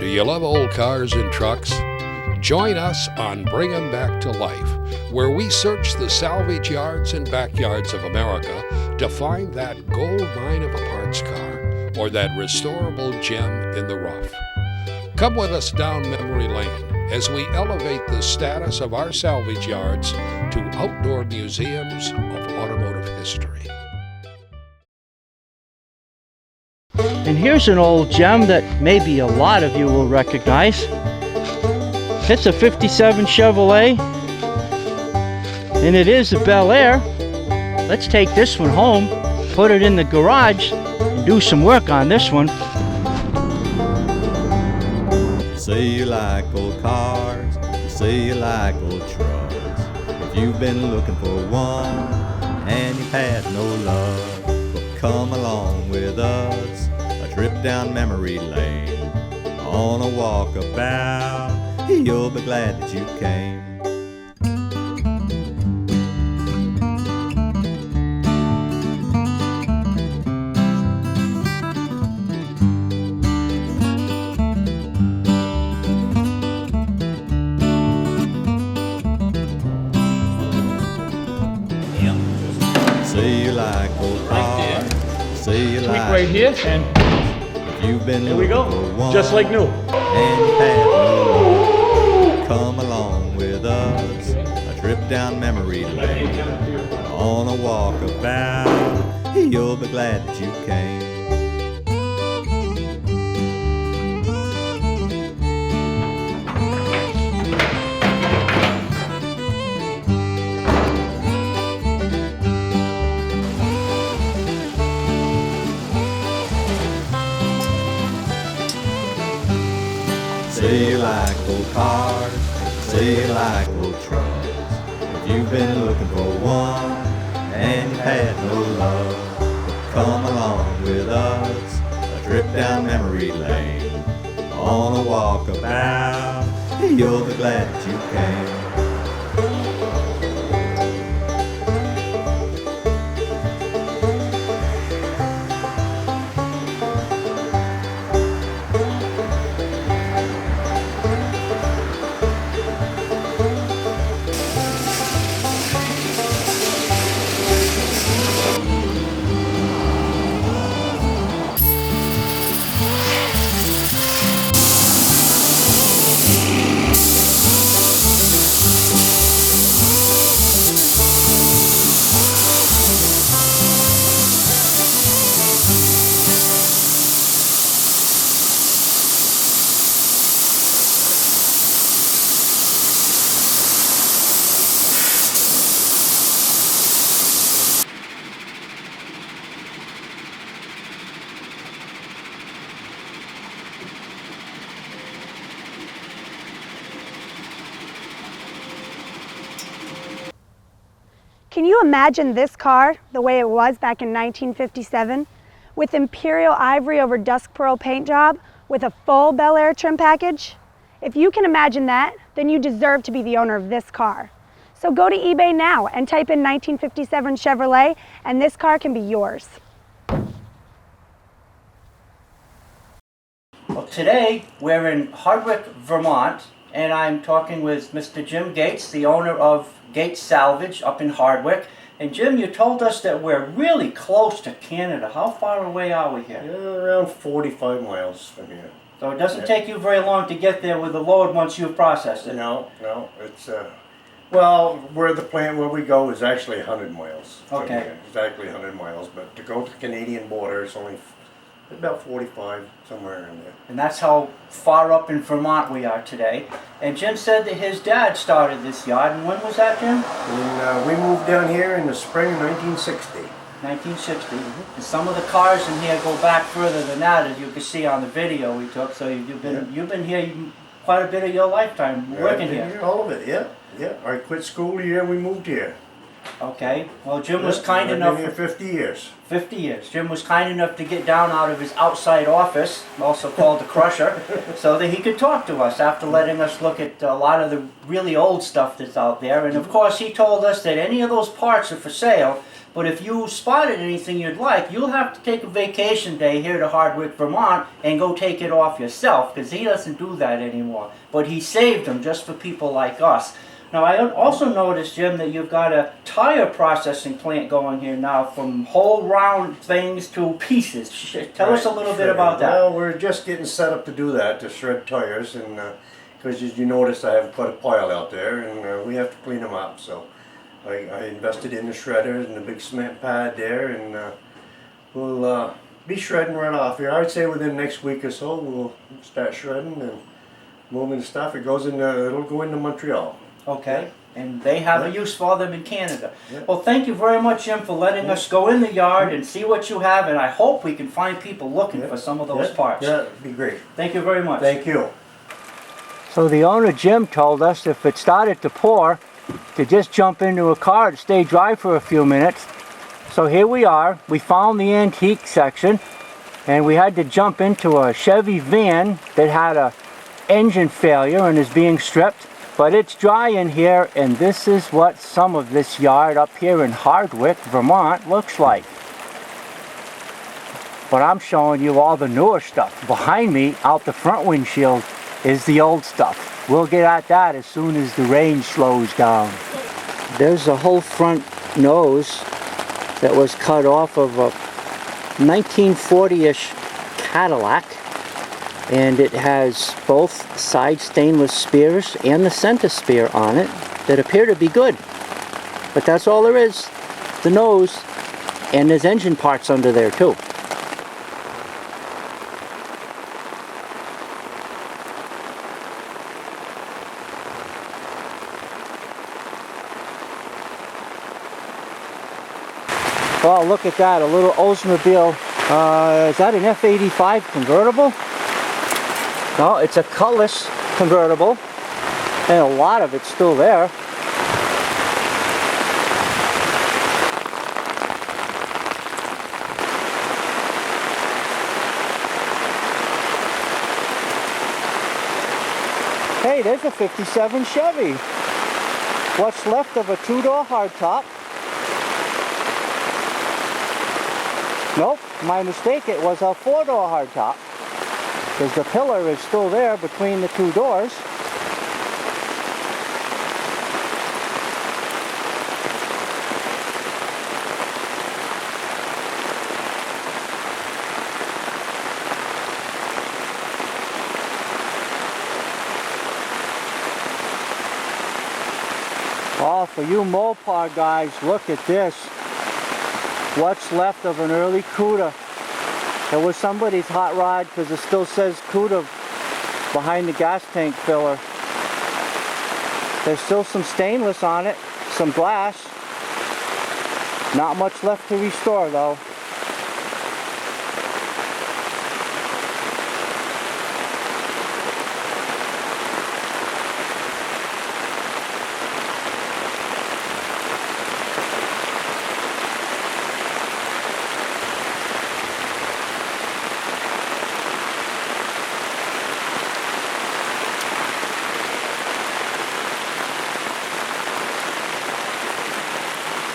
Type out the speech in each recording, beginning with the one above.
Do you love old cars and trucks? Join us on Bring 'em Back to Life, where we search the salvage yards and backyards of America to find that gold mine of a parts car or that restorable gem in the rough. Come with us down memory lane as we elevate the status of our salvage yards to outdoor museums of automotive history. And here's an old gem that maybe a lot of you will recognize. It's a 57 Chevrolet, and it is a Bel Air. Let's take this one home, put it in the garage, and do some work on this one. Say you like old cars, you say you like old trucks. If you've been looking for one and you've had no luck, well, come along with us, a trip down memory lane, on a walkabout, you'll be glad that you came. Say you like old cars, say you like right here, and if you've been here we go, for one, just like new. and you've had no luck, come along with us, a trip down memory lane, on a walkabout, you'll be glad that you came. Say you like old cars, say you like old trucks. If you've been looking for one and you've had no luck, come along with us, a trip down memory lane, on a walkabout, you'll be glad that you came. Can you imagine this car the way it was back in 1957? With imperial ivory over dusk pearl paint job, with a full Bel Air trim package? If you can imagine that, then you deserve to be the owner of this car. So go to eBay now and type in 1957 Chevrolet, and this car can be yours. Well, today we're in Hardwick, Vermont, and I'm talking with Mr. Jim Gates, the owner of Gates Salvage up in Hardwick. And Jim, you told us that we're really close to Canada. How far away are we here? Around 45 miles from here. So it doesn't take you very long to get there with the load once you've processed it. No, it's well, where the plant where we go is actually 100 miles. From Okay. here. Exactly 100 miles, but to go to the Canadian border, it's only about 45, somewhere in there. And that's how far up in Vermont we are today. And Jim said that his dad started this yard. And when was that, Jim? And we moved down here in the spring of 1960. 1960. And some of the cars in here go back further than that, as you can see on the video we took. So you've been here quite a bit of your lifetime working here. All of it, yeah. I quit school the year we moved here. Okay. Well, Jim was kind enough. I've been here 50 years. 50 years. Jim was kind enough to get down out of his outside office, also called the crusher, so that he could talk to us after letting us look at a lot of the really old stuff that's out there. And of course, he told us that any of those parts are for sale, But if you spotted anything you'd like, you'll have to take a vacation day here to Hardwick, Vermont, and go take it off yourself, because he doesn't do that anymore. But he saved them just for people like us. Now, I also noticed, Jim, that you've got a tire processing plant going here now, from whole round things to pieces. Tell us a little bit about that. Well, we're just getting set up to do that, to shred tires, and because as you noticed, I have quite a pile out there, and we have to clean them up. So I invested in the shredders and the big cement pad there, and we'll be shredding right off here. I'd say within the next week or so, we'll start shredding and moving stuff. It'll go into Montreal. Okay, and they have a use for them in Canada. Yeah. Well, thank you very much, Jim, for letting us go in the yard and see what you have, and I hope we can find people looking for some of those parts. Yeah, it'd be great. Thank you very much. Thank you. So the owner, Jim, told us if it started to pour, to just jump into a car to stay dry for a few minutes. So here we are. We found the antique section, and we had to jump into a Chevy van that had a engine failure and is being stripped. But it's dry in here, and this is what some of this yard up here in Hardwick, Vermont looks like. But I'm showing you all the newer stuff. Behind me, out the front windshield, is the old stuff. We'll get at that as soon as the rain slows down. There's a whole front nose that was cut off of a 1940-ish Cadillac. And it has both side stainless spears and the center spear on it that appear to be good. But that's all there is. The nose, and there's engine parts under there too. Oh, look at that, a little Oldsmobile. Is that an F85 convertible? No, it's a colorless convertible, and a lot of it's still there. Hey, there's a 57 Chevy. What's left of a two-door hardtop. Nope, my mistake, it was a four-door hardtop. Because the pillar is still there between the two doors. Oh, for you Mopar guys, look at this. What's left of an early CUDA. It was somebody's hot rod because it still says CUDA behind the gas tank filler. There's still some stainless on it, some glass. Not much left to restore though.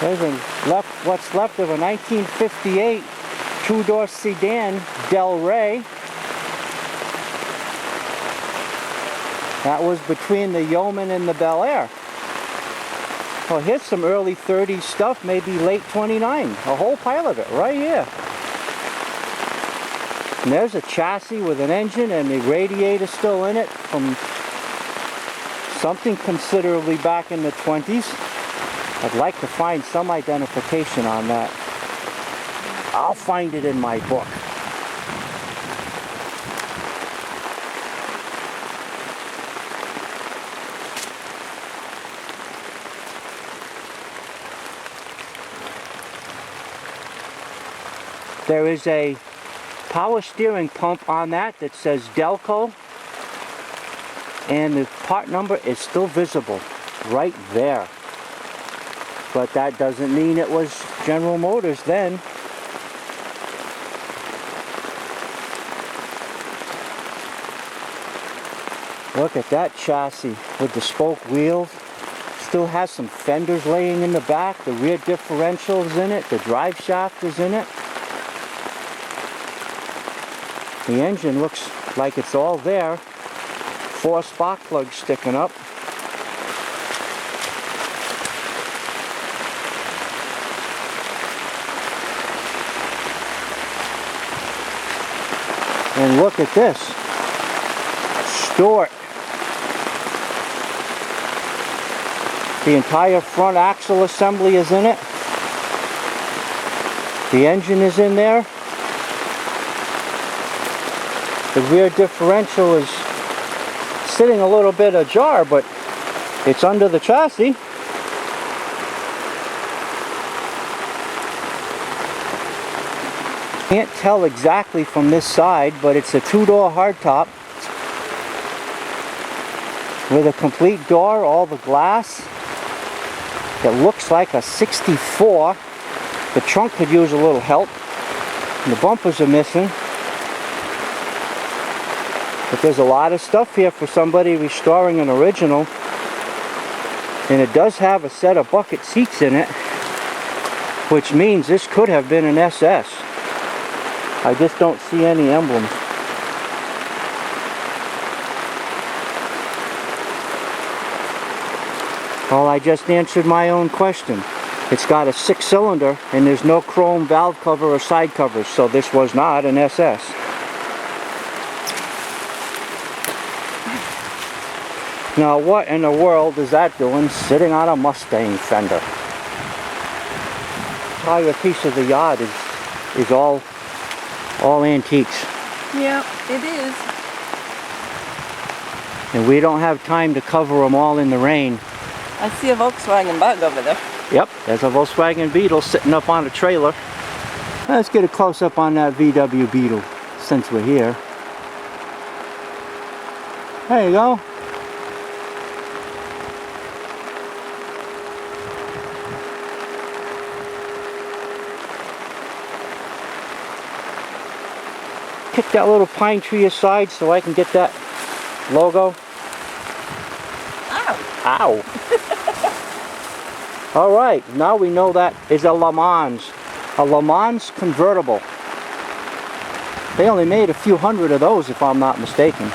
There's what's left of a 1958 two-door sedan Del Rey. That was between the Yeoman and the Bel Air. Well, here's some early 30s stuff, maybe late 29. A whole pile of it right here. And there's a chassis with an engine and the radiator still in it from something considerably back in the 20s. I'd like to find some identification on that. I'll find it in my book. There is a power steering pump on that that says Delco, and the part number is still visible right there. But that doesn't mean it was General Motors then. Look at that chassis with the spoke wheels. still has some fenders laying in the back. The rear differential is in it. The drive shaft is in it. The engine looks like it's all there. 4 spark plugs sticking up. And look at this. Stewart. The entire front axle assembly is in it. The engine is in there. The rear differential is sitting a little bit ajar, but it's under the chassis. Can't tell exactly from this side, but it's a 2-door hardtop with a complete door, all the glass. It looks like a 64. The trunk could use a little help. And the bumpers are missing. But there's a lot of stuff here for somebody restoring an original. And it does have a set of bucket seats in it, which means this could have been an SS. I just don't see any emblems. Well, I just answered my own question. It's got a 6-cylinder and there's no chrome valve cover or side covers, so this was not an SS. Now what in the world is that doing sitting on a Mustang fender? Entire piece of the yard is all antiques. Yeah, it is. And we don't have time to cover them all in the rain. I see a Volkswagen Bug over there. Yep, there's a Volkswagen Beetle sitting up on a trailer. Let's get a close-up on that VW Beetle since we're here. There you go. Kick that little pine tree aside so I can get that logo. Ow! All right, now we know that is a Le Mans convertible. They only made a few hundred of those, if I'm not mistaken.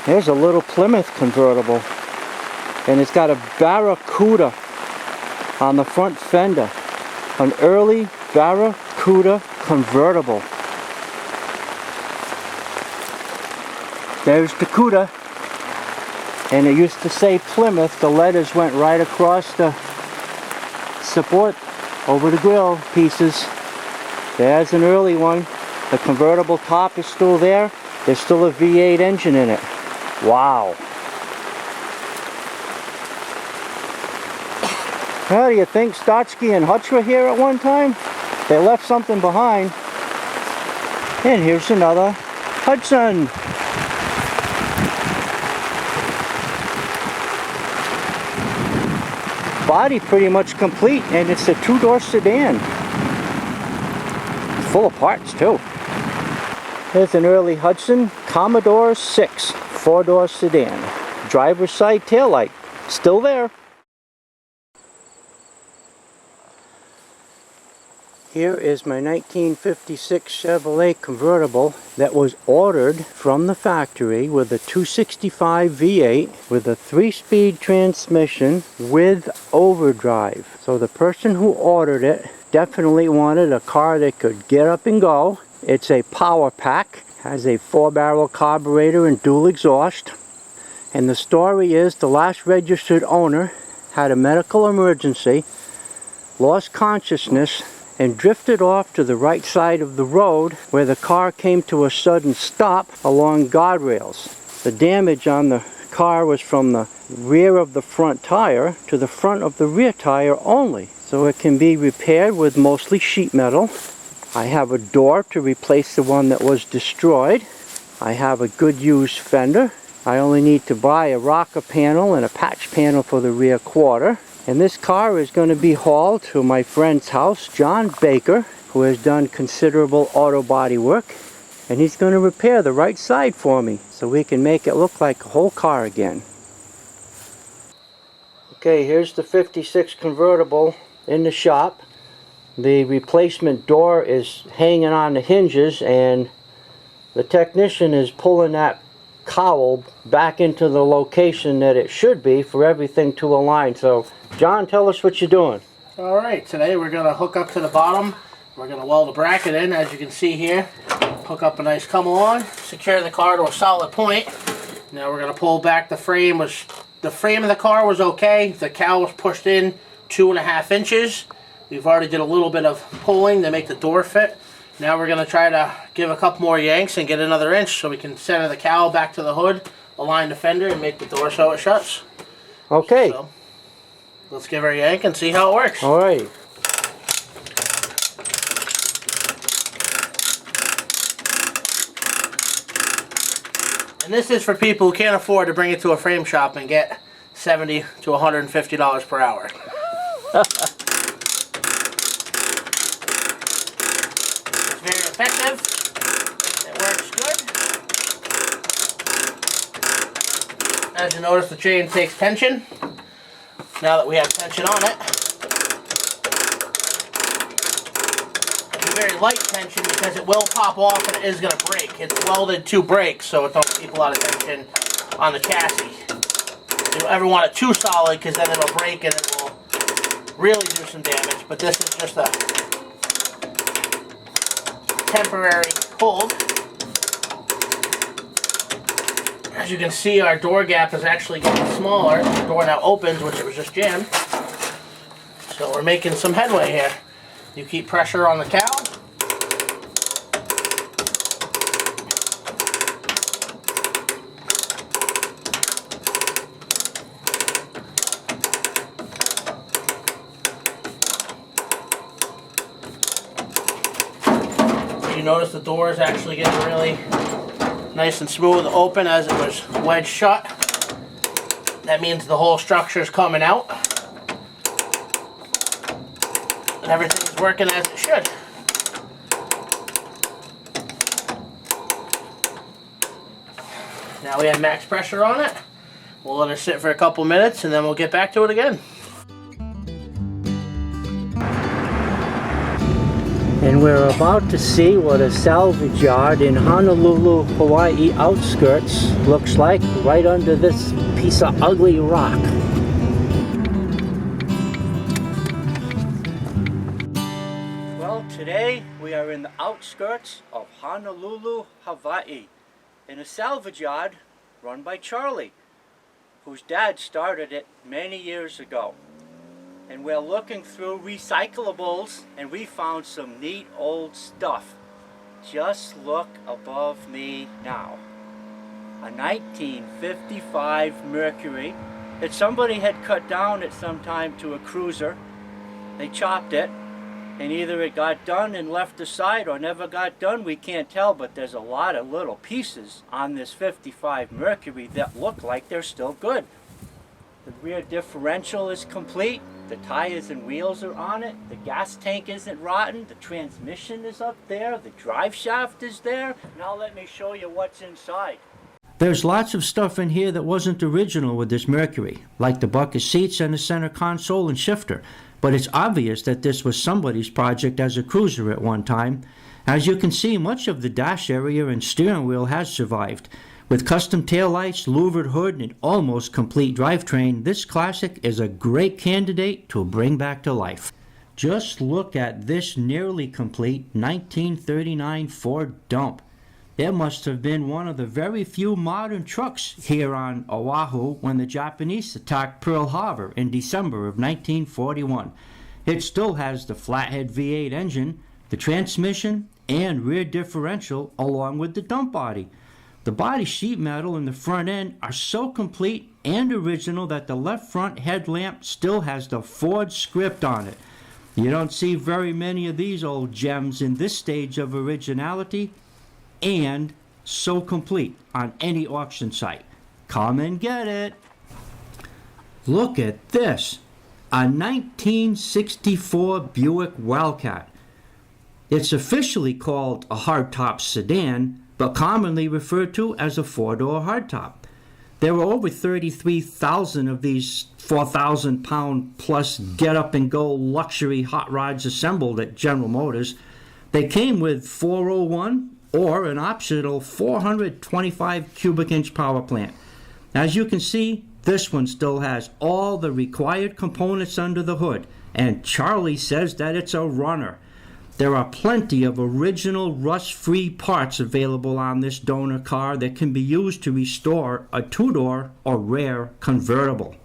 There's a little Plymouth convertible, and it's got a Barracuda on the front fender. An early Barracuda convertible. There's the Cuda, and it used to say Plymouth. The letters went right across the support over the grill pieces. There's an early one. The convertible top is still there. There's still a V8 engine in it. Wow. How do you think Stotsky and Hutch were here at one time? They left something behind. And here's another Hudson. Body pretty much complete, and it's a 2-door sedan. Full of parts too. There's an early Hudson Commodore 6 4-door sedan. Driver's side taillight, still there. Here is my 1956 Chevrolet convertible that was ordered from the factory with a 265 V8 with a 3-speed transmission with overdrive. So the person who ordered it definitely wanted a car that could get up and go. It's a power pack. Has a 4-barrel carburetor and dual exhaust. And the story is the last registered owner had a medical emergency, lost consciousness, and drifted off to the right side of the road where the car came to a sudden stop along guardrails. The damage on the car was from the rear of the front tire to the front of the rear tire only. So it can be repaired with mostly sheet metal. I have a door to replace the one that was destroyed. I have a good used fender I only need to buy a rocker panel and a patch panel for the rear quarter. And this car is going to be hauled to my friend's house, John Baker, who has done considerable auto body work. And he's going to repair the right side for me so we can make it look like a whole car again. Okay, here's the 56 convertible in the shop. The replacement door is hanging on the hinges, and the technician is pulling that cowl back into the location that it should be for everything to align. So, John, tell us what you're doing. Alright, today we're going to hook up to the bottom. We're going to weld a bracket in, as you can see here. Hook up a nice come-along, secure the car to a solid point. Now we're going to pull back the frame. The frame of the car was okay. The cowl was pushed in 2.5 inches. We've already did a little bit of pulling to make the door fit. Now we're going to try to give a couple more yanks and get another inch so we can center the cowl back to the hood, align the fender, and make the door so it shuts. Okay. So, let's give her a yank and see how it works. All right. And this is for people who can't afford to bring it to a frame shop and get $70 to $150 per hour. It's very effective. It works good. As you notice, the chain takes tension. Now that we have tension on it, it's very light tension because it will pop off and it is going to break. It's welded to break, so it don't keep a lot of tension on the chassis. You don't ever want it too solid because then it'll break and it will really do some damage. But this is just a temporary hold. As you can see, our door gap is actually getting smaller. The door now opens, which it was just jammed. So we're making some headway here. You keep pressure on the cowl. You notice the door is actually getting really nice and smooth open as it was wedged shut. That means the whole structure is coming out. And everything is working as it should. Now we have max pressure on it. We'll let it sit for a couple minutes and then we'll get back to it again. And we're about to see what a salvage yard in Honolulu, Hawaii outskirts looks like right under this piece of ugly rock. Well, today we are in the outskirts of Honolulu, Hawaii, in a salvage yard run by Charlie, whose dad started it many years ago. And we're looking through recyclables and we found some neat old stuff. Just look above me now. A 1955 Mercury that somebody had cut down at some time to a cruiser. They chopped it and either it got done and left aside or never got done, we can't tell, but there's a lot of little pieces on this 55 Mercury that look like they're still good. The rear differential is complete. The tires and wheels are on it. The gas tank isn't rotten. The transmission is up there. The drive shaft is there. Now let me show you what's inside. There's lots of stuff in here that wasn't original with this Mercury, like the bucket seats and the center console and shifter. But it's obvious that this was somebody's project as a cruiser at one time. As you can see, much of the dash area and steering wheel has survived. With custom taillights, louvered hood, and almost complete drivetrain, this classic is a great candidate to bring back to life. Just look at this nearly complete 1939 Ford dump. It must have been one of the very few modern trucks here on Oahu when the Japanese attacked Pearl Harbor in December of 1941. It still has the flathead V8 engine, the transmission, and rear differential along with the dump body. The body sheet metal and the front end are so complete and original that the left front headlamp still has the Ford script on it. You don't see very many of these old gems in this stage of originality and so complete on any auction site. come and get it. Look at this, a 1964 Buick Wildcat. It's officially called a hardtop sedan, but commonly referred to as a four-door hardtop. There were over 33,000 of these 4,000-pound plus get-up-and-go luxury hot rods assembled at General Motors. They came with 401 or an optional 425 cubic inch power plant. As you can see, this one still has all the required components under the hood, and Charlie says that it's a runner. There are plenty of original rust-free parts available on this donor car that can be used to restore a two-door or rare convertible.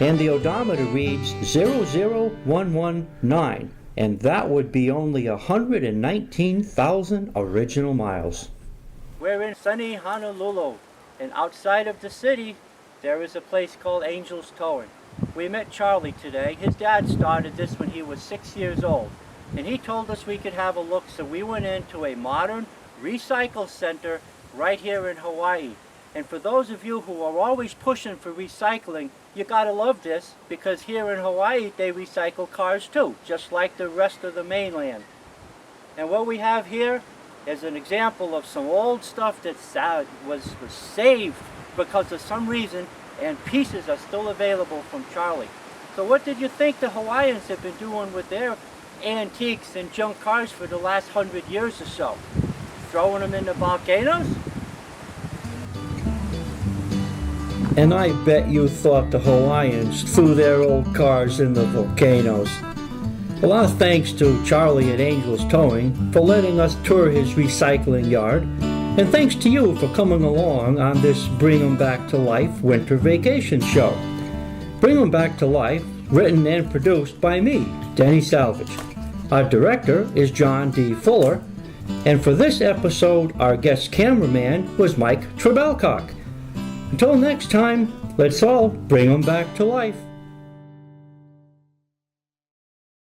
And the odometer reads 00119, and that would be only 119,000 original miles. We're in sunny Honolulu, and outside of the city, there is a place called Angel's Towing. We met Charlie today. His dad started this when he was 6 years old, and he told us we could have a look, so we went into a modern recycle center right here in Hawaii. And for those of you who are always pushing for recycling, you gotta love this, because here in Hawaii they recycle cars too, just like the rest of the mainland. And what we have here is an example of some old stuff that was saved because of some reason, and pieces are still available from Charlie. So what did you think the Hawaiians have been doing with their antiques and junk cars for the last 100 years or so? Throwing them into volcanoes? And I bet you thought the Hawaiians threw their old cars in the volcanoes. A lot of thanks to Charlie at Angel's Towing for letting us tour his recycling yard, and thanks to you for coming along on this Bring 'em Back to Life winter vacation show. Bring 'em Back to Life, written and produced by me, Denny Salvage. Our director is John D. Fuller, and for this episode our guest cameraman was Mike Trebelcock. Until next time, let's all bring 'em back to life.